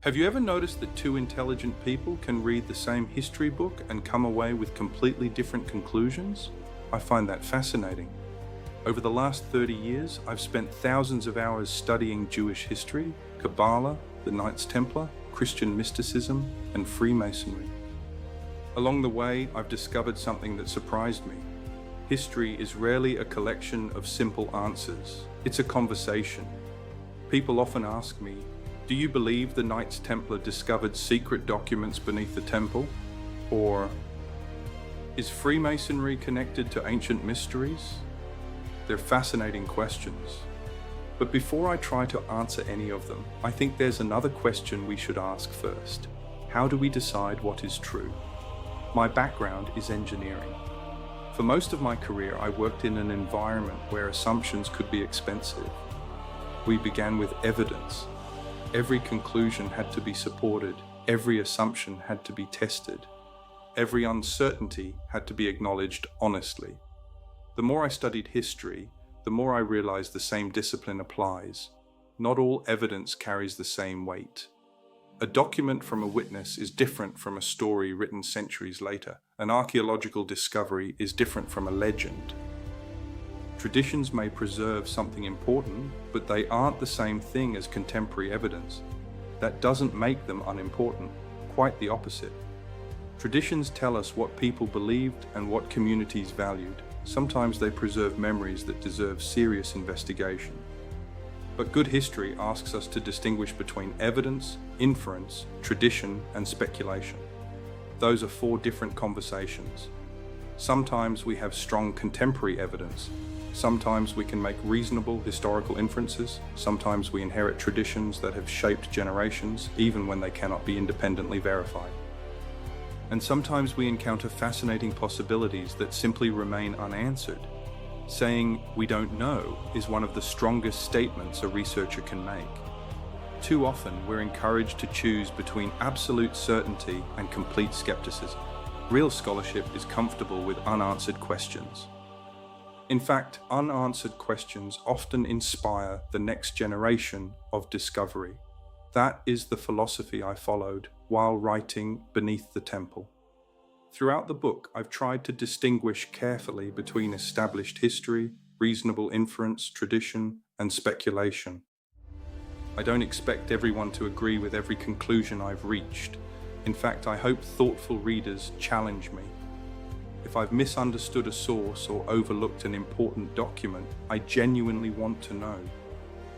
Have you ever noticed that two intelligent people can read the same history book and come away with completely different conclusions? I find that fascinating. Over the last 30 years, I've spent thousands of hours studying Jewish history, Kabbalah, the Knights Templar, Christian mysticism, and Freemasonry. Along the way, I've discovered something that surprised me. History is rarely a collection of simple answers. It's a conversation. People often ask me, do you believe the Knights Templar discovered secret documents beneath the temple? Or is Freemasonry connected to ancient mysteries? They're fascinating questions. But before I try to answer any of them, I think there's another question we should ask first. How do we decide what is true? My background is engineering. For most of my career, I worked in an environment where assumptions could be expensive. We began with evidence. Every conclusion had to be supported. Every assumption had to be tested. Every uncertainty had to be acknowledged honestly. The more I studied history, the more I realized the same discipline applies. Not all evidence carries the same weight. A document from a witness is different from a story written centuries later. An archaeological discovery is different from a legend. Traditions may preserve something important, but they aren't the same thing as contemporary evidence. That doesn't make them unimportant, quite the opposite. Traditions tell us what people believed and what communities valued. Sometimes they preserve memories that deserve serious investigation. But good history asks us to distinguish between evidence, inference, tradition, and speculation. Those are four different conversations. Sometimes we have strong contemporary evidence. Sometimes we can make reasonable historical inferences. Sometimes we inherit traditions that have shaped generations, even when they cannot be independently verified. And sometimes we encounter fascinating possibilities that simply remain unanswered. Saying we don't know is one of the strongest statements a researcher can make. Too often, we're encouraged to choose between absolute certainty and complete skepticism. Real scholarship is comfortable with unanswered questions. In fact, unanswered questions often inspire the next generation of discovery. That is the philosophy I followed while writing Beneath the Temple. Throughout the book, I've tried to distinguish carefully between established history, reasonable inference, tradition, and speculation. I don't expect everyone to agree with every conclusion I've reached. In fact, I hope thoughtful readers challenge me. If I've misunderstood a source or overlooked an important document, I genuinely want to know.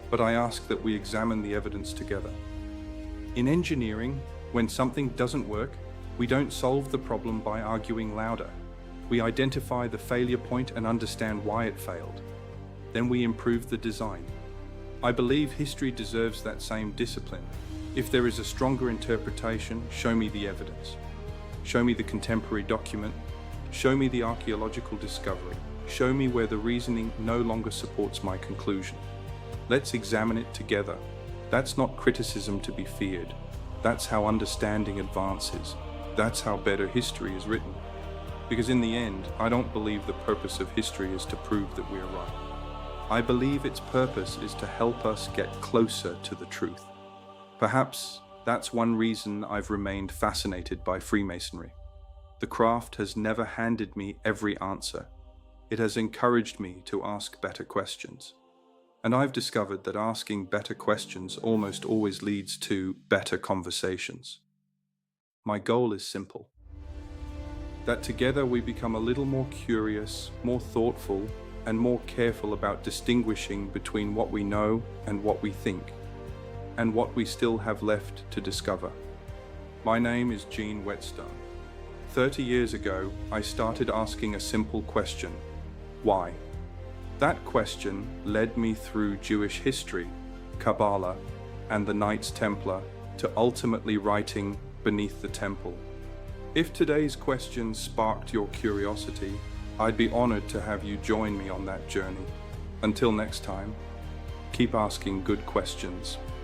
But I ask that we examine the evidence together. In engineering, when something doesn't work, we don't solve the problem by arguing louder. We identify the failure point and understand why it failed. Then we improve the design. I believe history deserves that same discipline. If there is a stronger interpretation, show me the evidence. Show me the contemporary document. Show me the archaeological discovery. Show me where the reasoning no longer supports my conclusion. Let's examine it together. That's not criticism to be feared. That's how understanding advances. That's how better history is written. Because in the end, I don't believe the purpose of history is to prove that we are right. I believe its purpose is to help us get closer to the truth. Perhaps that's one reason I've remained fascinated by Freemasonry. The craft has never handed me every answer. It has encouraged me to ask better questions. And I've discovered that asking better questions almost always leads to better conversations. My goal is simple. That together we become a little more curious, more thoughtful, and more careful about distinguishing between what we know and what we think, and what we still have left to discover. My name is Gene Whetstone. 30 years ago, I started asking a simple question: why? That question led me through Jewish history, Kabbalah, and the Knights Templar to ultimately writing Beneath the Temple. If today's question sparked your curiosity, I'd be honored to have you join me on that journey. Until next time, keep asking good questions.